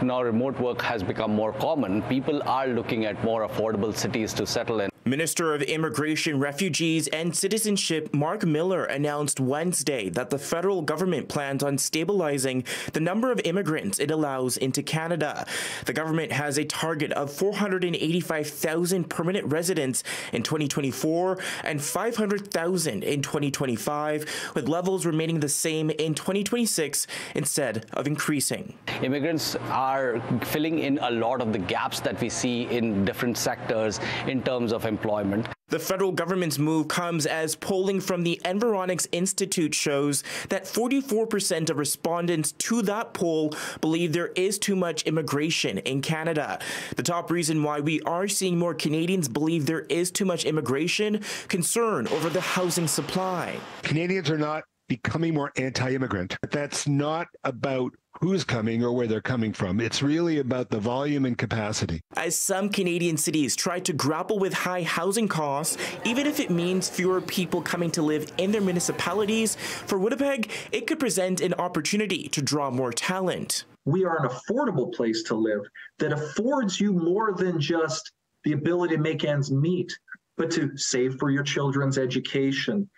now remote work has become more common, people are looking at more affordable cities to settle in. Minister of Immigration, Refugees and Citizenship Mark Miller announced Wednesday that the federal government plans on stabilizing the number of immigrants it allows into Canada. The government has a target of 485,000 permanent residents in 2024 and 500,000 in 2025, with levels remaining the same in 2026 instead of increasing. Immigrants are filling in a lot of the gaps that we see in different sectors in terms of employment. The federal government's move comes as polling from the Environics Institute shows that 44% of respondents to that poll believe there is too much immigration in Canada. The top reason why we are seeing more Canadians believe there is too much immigration: concern over the housing supply. Canadians are not becoming more anti-immigrant. That's not about who's coming or where they're coming from. It's really about the volume and capacity. As some Canadian cities try to grapple with high housing costs, even if it means fewer people coming to live in their municipalities, for Winnipeg, it could present an opportunity to draw more talent. We are an affordable place to live that affords you more than just the ability to make ends meet, but to save for your children's education,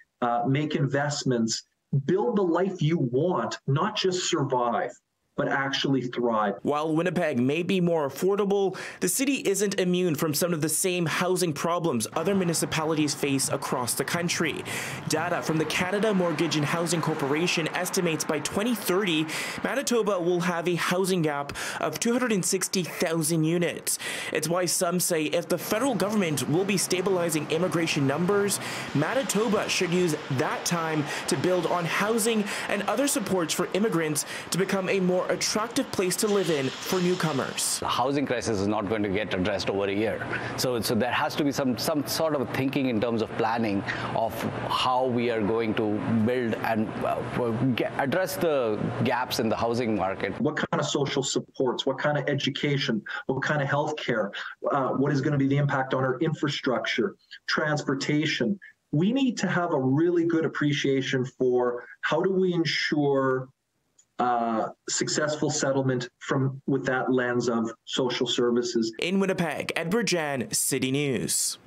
make investments, build the life you want, not just survive, but actually thrive. While Winnipeg may be more affordable, the city isn't immune from some of the same housing problems other municipalities face across the country. Data from the Canada Mortgage and Housing Corporation estimates by 2030, Manitoba will have a housing gap of 260,000 units. It's why some say if the federal government will be stabilizing immigration numbers, Manitoba should use that time to build on housing and other supports for immigrants to become a more attractive place to live in for newcomers. The housing crisis is not going to get addressed over a year. So there has to be some sort of thinking in terms of planning of how we are going to build and address the gaps in the housing market. What kind of social supports, what kind of education, what kind of health care, what is going to be the impact on our infrastructure, transportation. We need to have a really good appreciation for how do we ensure successful settlement with that lens of social services. In Winnipeg, Djan, City News.